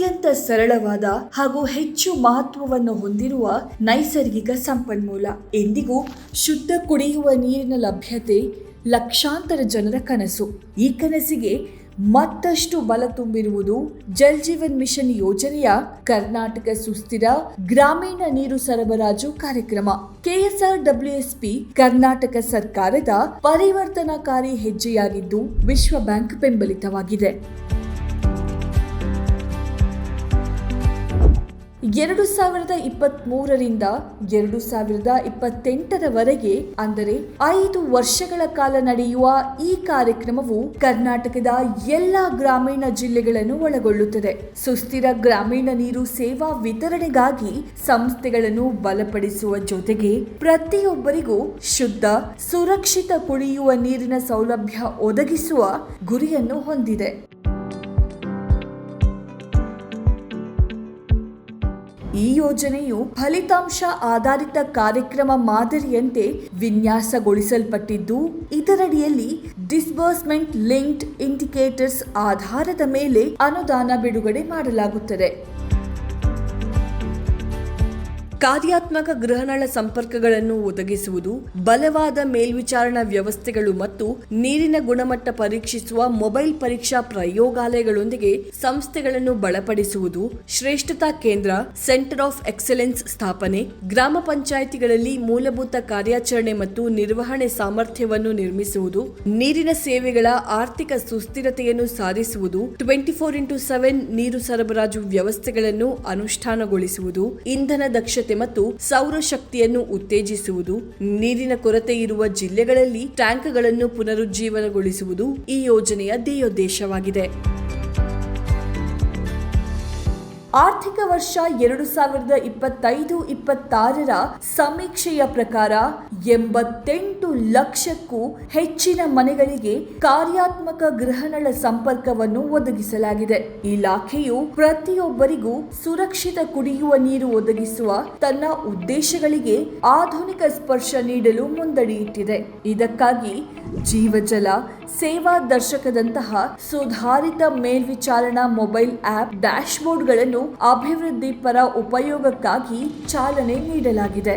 ಅತ್ಯಂತ ಸರಳವಾದ ಹಾಗೂ ಹೆಚ್ಚು ಮಹತ್ವವನ್ನು ಹೊಂದಿರುವ ನೈಸರ್ಗಿಕ ಸಂಪನ್ಮೂಲ. ಎಂದಿಗೂ ಶುದ್ಧ ಕುಡಿಯುವ ನೀರಿನ ಲಭ್ಯತೆ ಲಕ್ಷಾಂತರ ಜನರ ಕನಸು. ಈ ಕನಸಿಗೆ ಮತ್ತಷ್ಟು ಬಲ ತುಂಬಿರುವುದು ಜಲ್ ಜೀವನ್ ಮಿಷನ್ ಯೋಜನೆಯ ಕರ್ನಾಟಕ ಸುಸ್ಥಿರ ಗ್ರಾಮೀಣ ನೀರು ಸರಬರಾಜು ಕಾರ್ಯಕ್ರಮ. KSRWSP ಕರ್ನಾಟಕ ಸರ್ಕಾರದ ಪರಿವರ್ತನಾಕಾರಿ ಹೆಜ್ಜೆಯಾಗಿದ್ದು ವಿಶ್ವ ಬ್ಯಾಂಕ್ ಬೆಂಬಲಿತವಾಗಿದೆ. 2023ರಿಂದ 2028ರವರೆಗೆ ಅಂದರೆ 5 ವರ್ಷಗಳ ಕಾಲ ನಡೆಯುವ ಈ ಕಾರ್ಯಕ್ರಮವು ಕರ್ನಾಟಕದ ಎಲ್ಲಾ ಗ್ರಾಮೀಣ ಜಿಲ್ಲೆಗಳನ್ನು ಒಳಗೊಳ್ಳುತ್ತದೆ. ಸುಸ್ಥಿರ ಗ್ರಾಮೀಣ ನೀರು ಸೇವಾ ವಿತರಣೆಗಾಗಿ ಸಂಸ್ಥೆಗಳನ್ನು ಬಲಪಡಿಸುವ ಜೊತೆಗೆ ಪ್ರತಿಯೊಬ್ಬರಿಗೂ ಶುದ್ಧ, ಸುರಕ್ಷಿತ ಕುಡಿಯುವ ನೀರಿನ ಸೌಲಭ್ಯ ಒದಗಿಸುವ ಗುರಿಯನ್ನು ಹೊಂದಿದೆ. ಈ ಯೋಜನೆಯು ಫಲಿತಾಂಶ ಆಧಾರಿತ ಕಾರ್ಯಕ್ರಮ ಮಾದರಿಯಂತೆ ವಿನ್ಯಾಸಗೊಳಿಸಲ್ಪಟ್ಟಿದ್ದು, ಇದರಡಿಯಲ್ಲಿ ಡಿಸ್ಬರ್ಸ್ಮೆಂಟ್ ಲಿಂಕ್ಡ್ ಇಂಡಿಕೇಟರ್ಸ್ ಆಧಾರದ ಮೇಲೆ ಅನುದಾನ ಬಿಡುಗಡೆ ಮಾಡಲಾಗುತ್ತದೆ. ಕಾರ್ಯಾತ್ಮಕ ಗೃಹನಳ ಸಂಪರ್ಕಗಳನ್ನು ಒದಗಿಸುವುದು, ಬಲವಾದ ಮೇಲ್ವಿಚಾರಣಾ ವ್ಯವಸ್ಥೆಗಳು ಮತ್ತು ನೀರಿನ ಗುಣಮಟ್ಟ ಪರೀಕ್ಷಿಸುವ ಮೊಬೈಲ್ ಪರೀಕ್ಷಾ ಪ್ರಯೋಗಾಲಯಗಳೊಂದಿಗೆ ಸಂಸ್ಥೆಗಳನ್ನು ಬಲಪಡಿಸುವುದು, ಶ್ರೇಷ್ಠತಾ ಕೇಂದ್ರ ಸೆಂಟರ್ ಆಫ್ ಎಕ್ಸಲೆನ್ಸ್ ಸ್ಥಾಪನೆ, ಗ್ರಾಮ ಪಂಚಾಯಿತಿಗಳಲ್ಲಿ ಮೂಲಭೂತ ಕಾರ್ಯಾಚರಣೆ ಮತ್ತು ನಿರ್ವಹಣೆ ಸಾಮರ್ಥ್ಯವನ್ನು ನಿರ್ಮಿಸುವುದು, ನೀರಿನ ಸೇವೆಗಳ ಆರ್ಥಿಕ ಸುಸ್ಥಿರತೆಯನ್ನು ಸಾಧಿಸುವುದು, 24x7 ನೀರು ಸರಬರಾಜು ವ್ಯವಸ್ಥೆಗಳನ್ನು ಅನುಷ್ಠಾನಗೊಳಿಸುವುದು, ಇಂಧನ ದಕ್ಷತೆ ಮತ್ತು ಸೌರಶಕ್ತಿಯನ್ನು ಉತ್ತೇಜಿಸುವುದು, ನೀರಿನ ಕೊರತೆ ಇರುವ ಜಿಲ್ಲೆಗಳಲ್ಲಿ ಟ್ಯಾಂಕ್ಗಳನ್ನು ಪುನರುಜ್ಜೀವನಗೊಳಿಸುವುದು ಈ ಯೋಜನೆಯ ಧ್ಯೇಯೋದ್ದೇಶವಾಗಿದೆ. ಆರ್ಥಿಕ ವರ್ಷ 2025-26ರ ಸಮೀಕ್ಷೆಯ ಪ್ರಕಾರ 88 ಲಕ್ಷಕ್ಕೂ ಹೆಚ್ಚಿನ ಮನೆಗಳಿಗೆ ಕಾರ್ಯಾತ್ಮಕ ಗೃಹನಳ ಸಂಪರ್ಕವನ್ನು ಒದಗಿಸಲಾಗಿದೆ. ಇಲಾಖೆಯು ಪ್ರತಿಯೊಬ್ಬರಿಗೂ ಸುರಕ್ಷಿತ ಕುಡಿಯುವ ನೀರು ಒದಗಿಸುವ ತನ್ನ ಉದ್ದೇಶಗಳಿಗೆ ಆಧುನಿಕ ಸ್ಪರ್ಶ ನೀಡಲು ಮುಂದಡಿಯಿಟ್ಟಿದೆ. ಇದಕ್ಕಾಗಿ ಜೀವಜಲ ಸೇವಾ ದರ್ಶಕದಂತಹ ಸುಧಾರಿತ ಮೇಲ್ವಿಚಾರಣಾ ಮೊಬೈಲ್ ಆಪ್ ಡ್ಯಾಶ್ಬೋರ್ಡ್ಗಳನ್ನು ಅಭಿವೃದ್ಧಿ ಪರ ಉಪಯೋಗಕ್ಕಾಗಿ ಚಾಲನೆ ನೀಡಲಾಗಿದೆ.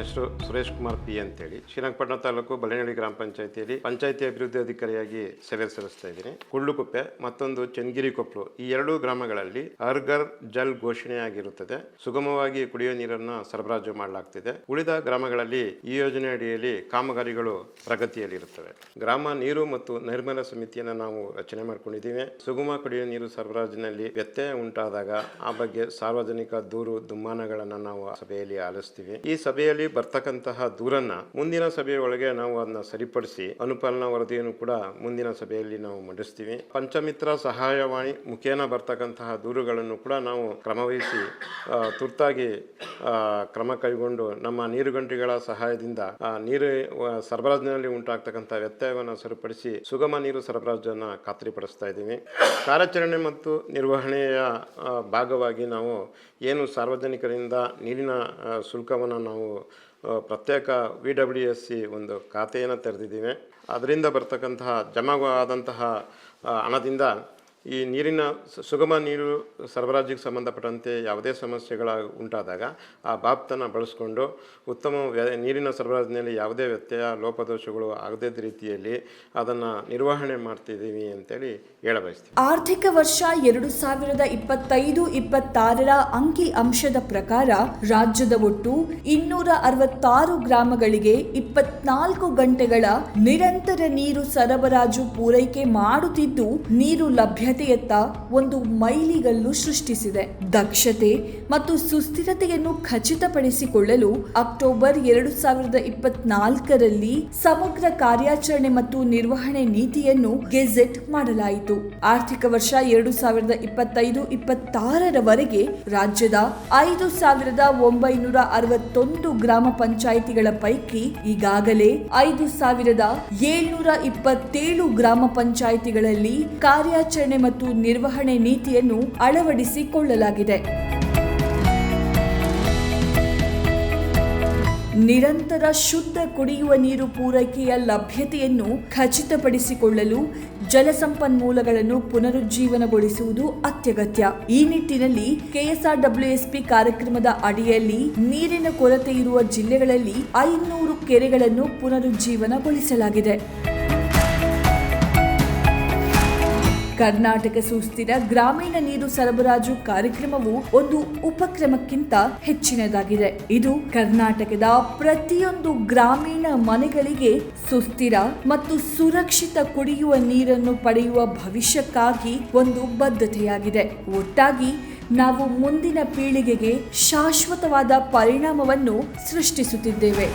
ಹೆಸರು ಸುರೇಶ್ ಕುಮಾರ್ ಪಿ ಅಂತೇಳಿ ಶ್ರೀರಂಗಪಟ್ಟಣ ತಾಲೂಕು ಬಲೇನಹಳ್ಳಿ ಗ್ರಾಮ ಪಂಚಾಯತಿಯಲ್ಲಿ ಪಂಚಾಯತಿ ಅಭಿವೃದ್ಧಿ ಅಧಿಕಾರಿಯಾಗಿ ಸೇವೆ ಸಲ್ಲಿಸ್ತಾ ಇದ್ದೀನಿ. ಕುಳ್ಳುಕುಪ್ಪೆ ಮತ್ತೊಂದು ಚನ್ನಗಿರಿ ಕೊಪ್ಪಲು, ಈ 2 ಗ್ರಾಮಗಳಲ್ಲಿ ಹರ್ ಘರ್ ಜಲ್ ಘೋಷಣೆಯಾಗಿರುತ್ತದೆ. ಸುಗಮವಾಗಿ ಕುಡಿಯುವ ನೀರನ್ನು ಸರಬರಾಜು ಮಾಡಲಾಗ್ತಿದೆ. ಉಳಿದ ಗ್ರಾಮಗಳಲ್ಲಿ ಈ ಯೋಜನೆ ಅಡಿಯಲ್ಲಿ ಕಾಮಗಾರಿಗಳು ಪ್ರಗತಿಯಲ್ಲಿರುತ್ತವೆ. ಗ್ರಾಮ ನೀರು ಮತ್ತು ನೈರ್ಮಲ್ಯ ಸಮಿತಿಯನ್ನು ನಾವು ರಚನೆ ಮಾಡಿಕೊಂಡಿದ್ದೀವಿ. ಸುಗಮ ಕುಡಿಯುವ ನೀರು ಸರಬರಾಜಿನಲ್ಲಿ ವ್ಯತ್ಯಯ ಉಂಟಾದಾಗ ಆ ಬಗ್ಗೆ ಸಾರ್ವಜನಿಕ ದೂರು ದುಮ್ಮಾನಗಳನ್ನು ನಾವು ಸಭೆಯಲ್ಲಿ ಆಲಿಸ್ತೀವಿ. ಈ ಸಭೆಯಲ್ಲಿ ಬರ್ತಕ್ಕಂತಹ ದೂರನ್ನ ಮುಂದಿನ ಸಭೆಯೊಳಗೆ ನಾವು ಅದನ್ನ ಸರಿಪಡಿಸಿ ಅನುಪಾಲನಾ ವರದಿಯನ್ನು ಕೂಡ ಮುಂದಿನ ಸಭೆಯಲ್ಲಿ ನಾವು ಮಂಡಿಸ್ತೀವಿ. ಪಂಚಮಿತ್ರ ಸಹಾಯವಾಣಿ ಮುಖೇನ ಬರ್ತಕ್ಕಂತಹ ದೂರುಗಳನ್ನು ಕೂಡ ನಾವು ಕ್ರಮವಹಿಸಿ ತುರ್ತಾಗಿ ಕ್ರಮ ಕೈಗೊಂಡು ನಮ್ಮ ನೀರುಗಂಟಿಗಳ ಸಹಾಯದಿಂದ ನೀರು ಸರಬರಾಜಿನಲ್ಲಿ ಉಂಟಾಗ್ತಕ್ಕಂಥ ವ್ಯತ್ಯಯವನ್ನು ಸರಿಪಡಿಸಿ ಸುಗಮ ನೀರು ಸರಬರಾಜನ್ನು ಖಾತ್ರಿಪಡಿಸ್ತಾ ಇದ್ದೀವಿ. ಕಾರ್ಯಾಚರಣೆ ಮತ್ತು ನಿರ್ವಹಣೆಯ ಭಾಗವಾಗಿ ನಾವು ಏನು ಸಾರ್ವಜನಿಕರಿಂದ ನೀರಿನ ಶುಲ್ಕವನ್ನು ನಾವು ಪ್ರತ್ಯೇಕ VWSC ಒಂದು ಖಾತೆಯನ್ನು ತೆರೆದಿದ್ದೀವಿ. ಅದರಿಂದ ಬರ್ತಕ್ಕಂತಹ ಜಮಾ ಆದಂತಹ ಹಣದಿಂದ ಈ ನೀರಿನ ಸುಗಮ ನೀರು ಸರಬರಾಜಿಗೆ ಸಂಬಂಧಪಟ್ಟಂತೆ ಯಾವುದೇ ಸಮಸ್ಯೆಗಳ ಉಂಟಾದಾಗ ಆ ಬಾಬ್ತನ್ನು ಬಳಸ್ಕೊಂಡು ಉತ್ತಮ ನೀರಿನ ಸರಬರಾಜಿನಲ್ಲಿ ಯಾವುದೇ ವ್ಯತ್ಯಯ ಲೋಪದೋಷಗಳು ಆಗದೇ ರೀತಿಯಲ್ಲಿ ಅದನ್ನು ನಿರ್ವಹಣೆ ಮಾಡ್ತಿದ್ದೀವಿ ಅಂತೇಳಿ ಹೇಳಬಯಸ್ತೀವಿ. ಆರ್ಥಿಕ ವರ್ಷ 2025-26ರ ಅಂಕಿ ಅಂಶದ ಪ್ರಕಾರ ರಾಜ್ಯದ ಒಟ್ಟು 266 ಗ್ರಾಮಗಳಿಗೆ 24 ಗಂಟೆಗಳ ನಿರಂತರ ನೀರು ಸರಬರಾಜು ಪೂರೈಕೆ ಮಾಡುತ್ತಿದ್ದು, ನೀರು ಲಭ್ಯತೆಯತ್ತ ಒಂದು ಮೈಲಿಗಲ್ಲು ಸೃಷ್ಟಿಸಿದೆ. ದಕ್ಷತೆ ಮತ್ತು ಸುಸ್ಥಿರತೆಯನ್ನು ಖಚಿತಪಡಿಸಿಕೊಳ್ಳಲು ಅಕ್ಟೋಬರ್ 2024ರಲ್ಲಿ ಸಮಗ್ರ ಕಾರ್ಯಾಚರಣೆ ಮತ್ತು ನಿರ್ವಹಣೆ ನೀತಿಯನ್ನು ಗೆಜೆಟ್ ಮಾಡಲಾಯಿತು. ಆರ್ಥಿಕ ವರ್ಷ 2025-26ರವರೆಗೆ ರಾಜ್ಯದ 5,961 ಗ್ರಾಮ ಪಂಚಾಯಿತಿಗಳ ಪೈಕಿ ಈಗಾಗಲೇ 5,727 ಗ್ರಾಮ ಪಂಚಾಯಿತಿಗಳಲ್ಲಿ ಕಾರ್ಯಾಚರಣೆ ಮತ್ತು ನಿರ್ವಹಣೆ ನೀತಿಯನ್ನು ಅಳವಡಿಸಿಕೊಳ್ಳಲಾಗಿದೆ. ನಿರಂತರ ಶುದ್ಧ ಕುಡಿಯುವ ನೀರು ಪೂರೈಕೆಯ ಲಭ್ಯತೆಯನ್ನು ಖಚಿತಪಡಿಸಿಕೊಳ್ಳಲು ಜಲಸಂಪನ್ಮೂಲಗಳನ್ನು ಪುನರುಜ್ಜೀವನಗೊಳಿಸುವುದು ಅತ್ಯಗತ್ಯ. ಈ ನಿಟ್ಟಿನಲ್ಲಿ ಕೆಎಸ್ಆರ್ಡಬ್ಲ್ಯೂಎಸ್ಪಿ ಕಾರ್ಯಕ್ರಮದ ಅಡಿಯಲ್ಲಿ ನೀರಿನ ಕೊರತೆ ಇರುವ ಜಿಲ್ಲೆಗಳಲ್ಲಿ 500 ಕೆರೆಗಳನ್ನು ಪುನರುಜ್ಜೀವನಗೊಳಿಸಲಾಗಿದೆ. ಕರ್ನಾಟಕ ಸುಸ್ಥಿರ ಗ್ರಾಮೀಣ ನೀರು ಸರಬರಾಜು ಕಾರ್ಯಕ್ರಮವು ಒಂದು ಉಪಕ್ರಮಕ್ಕಿಂತ ಹೆಚ್ಚಿನದಾಗಿದೆ. ಇದು ಕರ್ನಾಟಕದ ಪ್ರತಿಯೊಂದು ಗ್ರಾಮೀಣ ಮನೆಗಳಿಗೆ ಸುಸ್ಥಿರ ಮತ್ತು ಸುರಕ್ಷಿತ ಕುಡಿಯುವ ನೀರನ್ನು ಪಡೆಯುವ ಭವಿಷ್ಯಕ್ಕಾಗಿ ಒಂದು ಬದ್ಧತೆಯಾಗಿದೆ. ಒಟ್ಟಾಗಿ ನಾವು ಮುಂದಿನ ಪೀಳಿಗೆಗೆ ಶಾಶ್ವತವಾದ ಪರಿಣಾಮವನ್ನು ಸೃಷ್ಟಿಸುತ್ತಿದ್ದೇವೆ.